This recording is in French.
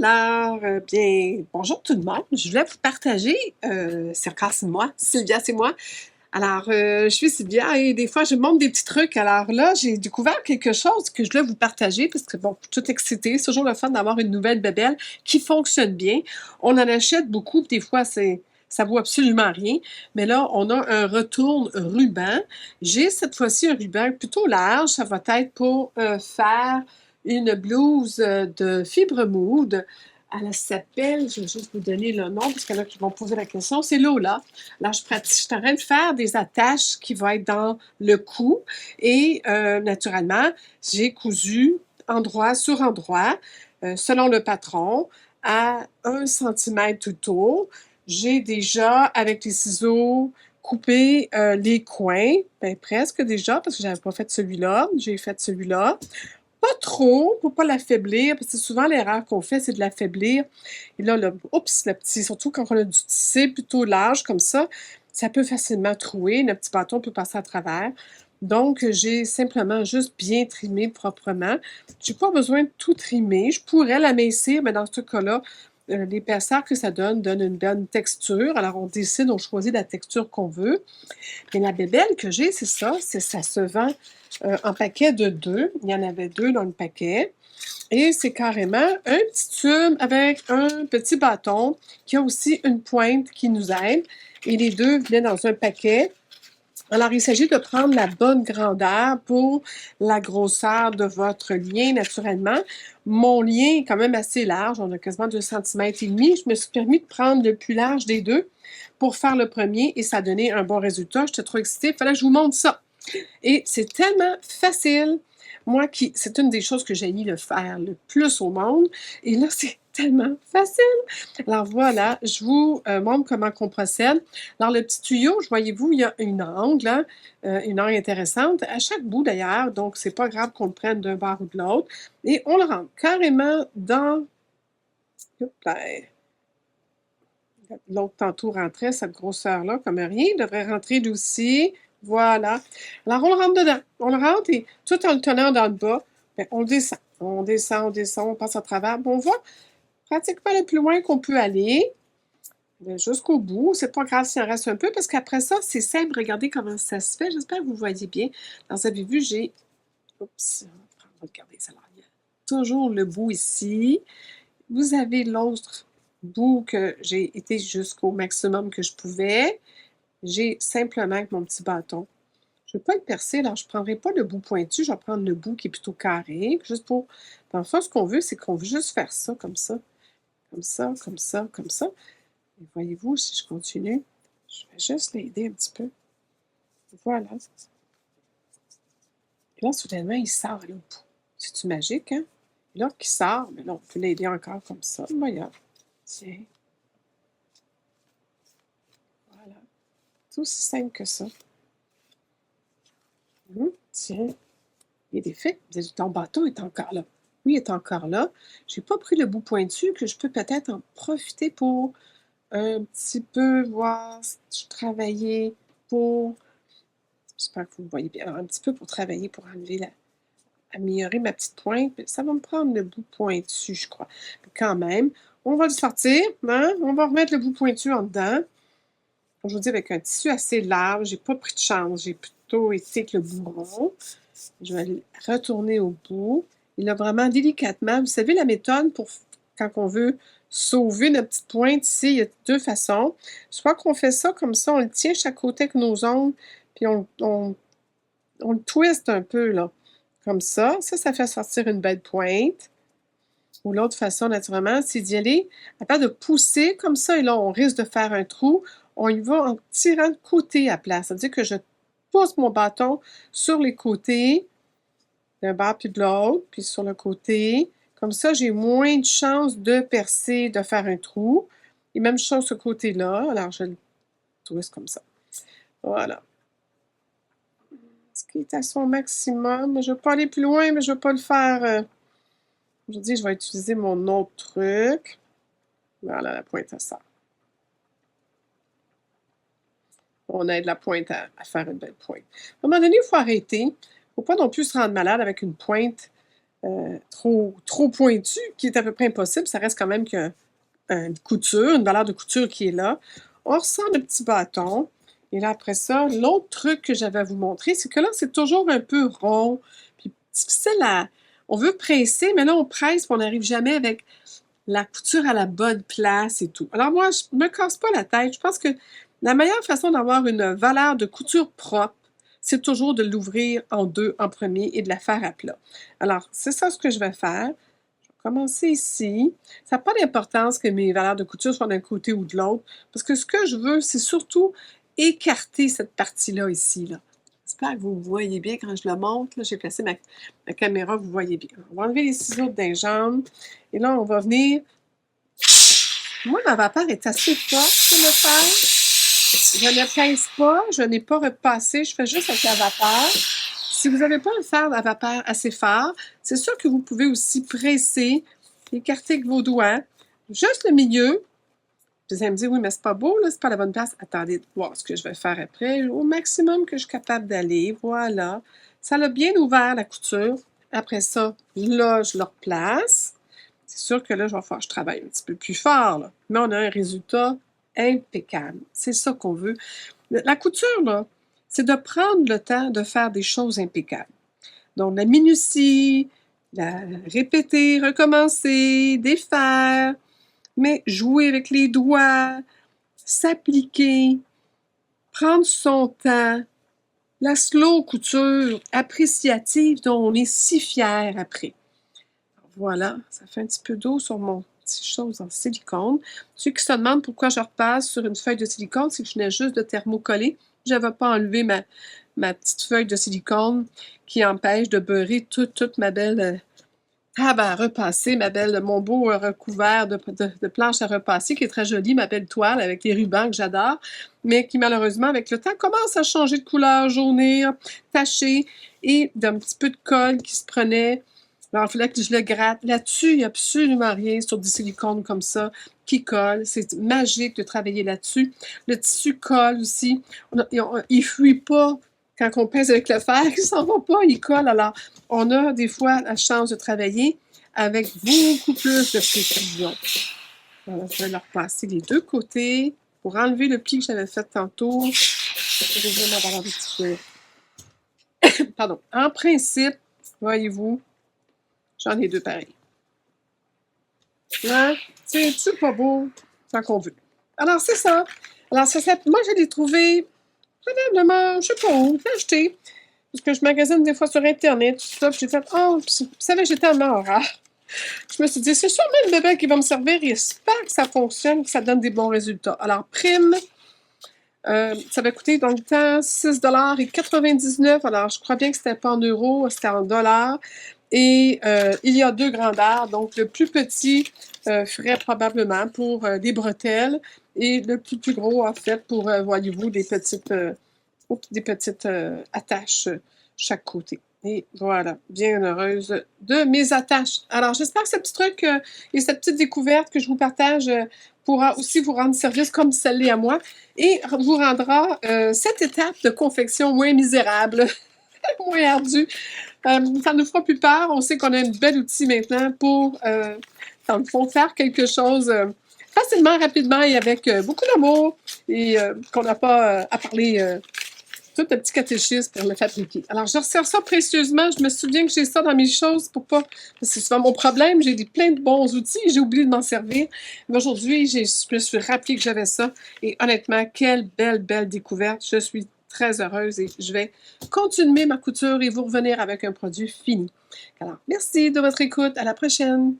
Alors, bien, bonjour tout le monde. Je voulais vous partager, c'est encore moi, Sylvia, c'est moi. Alors, je suis Sylvia et des fois, je montre des petits trucs. Alors là, j'ai découvert quelque chose que je voulais vous partager parce que, bon, je suis toute excitée. C'est toujours le fun d'avoir une nouvelle bébelle qui fonctionne bien. On en achète beaucoup, puis des fois, ça vaut absolument rien. Mais là, on a un retourne ruban. J'ai cette fois-ci un ruban plutôt large. Ça va être pour faire une blouse de fibre moude. Elle s'appelle, je vais juste vous donner le nom parce qu'il y en a qui vont poser la question, c'est Lola. Là, je suis en train de faire des attaches qui vont être dans le cou et naturellement, j'ai cousu endroit sur endroit, selon le patron, à 1 centimètre tout haut. J'ai déjà, avec les ciseaux, coupé les coins, ben, presque déjà, parce que je n'avais pas fait celui-là. J'ai fait celui-là. Pas trop, pour pas l'affaiblir, parce que souvent l'erreur qu'on fait, c'est de l'affaiblir. Et là, oups, le petit, surtout quand on a du tissé plutôt large comme ça peut facilement trouer. Le petit bâton peut passer à travers. Donc, j'ai simplement juste bien trimé proprement. J'ai pas besoin de tout trimer. Je pourrais l'amincir, mais dans ce cas-là, l'épaisseur que ça donne une bonne texture. Alors, on décide, on choisit la texture qu'on veut. Mais la bébelle que j'ai, c'est ça se vend en paquet de 2. Il y en avait 2 dans le paquet. Et c'est carrément un petit tube avec un petit bâton qui a aussi une pointe qui nous aide. Et les deux venaient dans un paquet. Alors, il s'agit de prendre la bonne grandeur pour la grosseur de votre lien, naturellement. Mon lien est quand même assez large, on a quasiment 2,5 cm. Je me suis permis de prendre le plus large des deux pour faire le premier et ça a donné un bon résultat. J'étais trop excitée, il fallait que je vous montre ça. Et c'est tellement facile. Moi, c'est une des choses que j'ai le faire le plus au monde. Et là, c'est tellement facile. Alors voilà, je vous montre comment on procède. Alors le petit tuyau, voyez-vous, il y a une angle intéressante à chaque bout d'ailleurs, donc c'est pas grave qu'on le prenne d'un bord ou de l'autre. Et on le rentre carrément dans... L'autre tantôt rentrait, cette grosseur-là, comme rien, il devrait rentrer lui aussi. Voilà. Alors, on le rentre dedans. On le rentre et tout en le tenant dans le bas, bien, on descend. On descend, on descend, on passe à travers. Bon, on va pratiquement le plus loin qu'on peut aller, jusqu'au bout. C'est pas grave s'il en reste un peu, parce qu'après ça, c'est simple. Regardez comment ça se fait. J'espère que vous voyez bien. Alors, vous avez vu, j'ai... Oups, on va regarder ça. Alors, il y a toujours le bout ici. Vous avez l'autre bout que j'ai été jusqu'au maximum que je pouvais. J'ai simplement avec mon petit bâton. Je ne veux pas le percer, alors je ne prendrai pas le bout pointu, je vais prendre le bout qui est plutôt carré, juste pour... Dans le fond, ce qu'on veut, c'est qu'on veut juste faire ça, comme ça, comme ça, comme ça, comme ça. Et voyez-vous, si je continue, je vais juste l'aider un petit peu. Voilà. Et là, soudainement, il sort là, au bout. C'est-tu magique, hein? Et là, qui sort, mais là, on peut l'aider encore comme ça. Voyons. Tiens. Voilà. C'est aussi simple que ça. Tiens. Il est défait. Ton bateau est encore là. Oui, il est encore là. Je n'ai pas pris le bout pointu que je peux peut-être en profiter pour un petit peu voir si je travaillais pour... J'espère que vous me voyez bien. Alors, un petit peu pour travailler, pour améliorer ma petite pointe. Ça va me prendre le bout pointu, je crois. Mais quand même, on va le sortir. Hein? On va remettre le bout pointu en dedans. Comme je vous dis, avec un tissu assez large, j'ai pas pris de chance. J'ai plutôt été avec le bout rond. Je vais aller retourner au bout. Et là, vraiment délicatement, vous savez, la méthode pour quand on veut sauver notre petite pointe ici, il y a 2 façons. Soit qu'on fait ça comme ça, on le tient chaque côté avec nos ongles, puis on le twist un peu, là, comme ça. Ça fait sortir une belle pointe. Ou l'autre façon, naturellement, c'est d'y aller à part de pousser comme ça, et là, on risque de faire un trou. On y va en tirant de côté à plat. C'est-à-dire que je pousse mon bâton sur les côtés, d'un bord puis de l'autre, puis sur le côté. Comme ça, j'ai moins de chances de percer, de faire un trou. Et même chose ce côté-là. Alors, je le twist comme ça. Voilà. Ce qui est à son maximum. Je ne veux pas aller plus loin, mais je ne veux pas le faire... Aujourd'hui, je vais utiliser mon autre truc. Voilà, la pointe à ça. On aide la pointe à faire une belle pointe. À un moment donné, il faut arrêter. Il ne faut pas non plus se rendre malade avec une pointe trop pointu, qui est à peu près impossible. Ça reste quand même une couture, une valeur de couture qui est là. On ressent le petit bâton. Et là, après ça, l'autre truc que j'avais à vous montrer, c'est que là, c'est toujours un peu rond, puis difficile à... On veut presser, mais là, on presse, puis on n'arrive jamais avec la couture à la bonne place et tout. Alors moi, je me casse pas la tête. Je pense que la meilleure façon d'avoir une valeur de couture propre, c'est toujours de l'ouvrir en deux en premier et de la faire à plat. Alors, c'est ça ce que je vais faire. Je vais commencer ici. Ça n'a pas d'importance que mes valeurs de couture soient d'un côté ou de l'autre, parce que ce que je veux, c'est surtout écarter cette partie-là ici, là. J'espère que vous voyez bien quand je le montre. J'ai placé ma caméra, vous voyez bien. On va enlever les ciseaux d'un jambe. Et là, on va venir... Moi, ma vapeur est assez forte pour le faire. Je ne pince pas, je n'ai pas repassé, je fais juste avec la vapeur. Si vous n'avez pas à faire la vapeur assez fort, c'est sûr que vous pouvez aussi presser, écarter avec vos doigts, juste le milieu. Vous allez me dire, oui, mais c'est pas beau, là, c'est pas la bonne place. Attendez de voir ce que je vais faire après. Au maximum que je suis capable d'aller, voilà. Ça l'a bien ouvert, la couture. Après ça, là, je le replace. C'est sûr que là, je travaille un petit peu plus fort, là. Mais on a un résultat impeccable. C'est ça qu'on veut. La couture, là, c'est de prendre le temps de faire des choses impeccables. Donc, la minutie, la répéter, recommencer, défaire, mais jouer avec les doigts, s'appliquer, prendre son temps, la slow couture appréciative dont on est si fier après. Voilà, ça fait un petit peu d'eau sur mon petit chose en silicone. Ceux qui se demandent pourquoi je repasse sur une feuille de silicone, c'est que je venais juste de thermocoller. Je n'avais pas enlevé ma petite feuille de silicone qui empêche de beurrer toute ma belle table à repasser, mon beau recouvert de planche à repasser qui est très joli, ma belle toile avec les rubans que j'adore, mais qui malheureusement avec le temps commence à changer de couleur, jaunir, tacher et d'un petit peu de colle qui se prenait. Alors, il fallait que je le gratte. Là-dessus, il n'y a absolument rien sur du silicone comme ça qui colle. C'est magique de travailler là-dessus. Le tissu colle aussi. Il ne fuit pas quand on pèse avec le fer. Il ne s'en va pas, il colle. Alors, on a des fois la chance de travailler avec beaucoup plus de précision. Alors, je vais leur passer les deux côtés pour enlever le pli que j'avais fait tantôt. Je vais ouvrir ma valeur de tissu. Pardon. En principe, voyez-vous, j'en ai deux pareils. Hein? C'est pas beau tant qu'on veut. Alors, c'est ça. Alors, moi, je l'ai trouvé probablement, je sais pas où, j'ai acheté. Parce que je magasine des fois sur Internet, tout ça. Puis j'ai fait, oh, vous savez, j'ai tellement horreur. Je me suis dit, c'est sûrement le bébé qui va me servir et j'espère que ça fonctionne, que ça donne des bons résultats. Alors, prime, ça va coûter dans le temps 6,99 $. Alors, je crois bien que c'était pas en euros, c'était en dollars. Et il y a deux grandeurs. Donc, le plus petit ferait probablement pour des bretelles et le plus gros, en fait, pour, voyez-vous, des petites attaches chaque côté. Et voilà, bien heureuse de mes attaches. Alors, j'espère que ce petit truc et cette petite découverte que je vous partage pourra aussi vous rendre service comme celle l'est à moi et vous rendra cette étape de confection moins misérable, moins ardue. Ça nous fera plus peur. On sait qu'on a un bel outil maintenant pour, dans le fond, faire quelque chose facilement, rapidement et avec beaucoup d'amour et qu'on n'a pas à parler tout le petit catéchisme pour le fabriquer. Alors, je resserre ça précieusement. Je me souviens que j'ai ça dans mes choses pour pas... C'est souvent mon problème. J'ai plein de bons outils et j'ai oublié de m'en servir. Mais aujourd'hui, je me suis rappelé que j'avais ça. Et honnêtement, quelle belle découverte. Je suis très heureuse et je vais continuer ma couture et vous revenir avec un produit fini. Alors, merci de votre écoute. À la prochaine.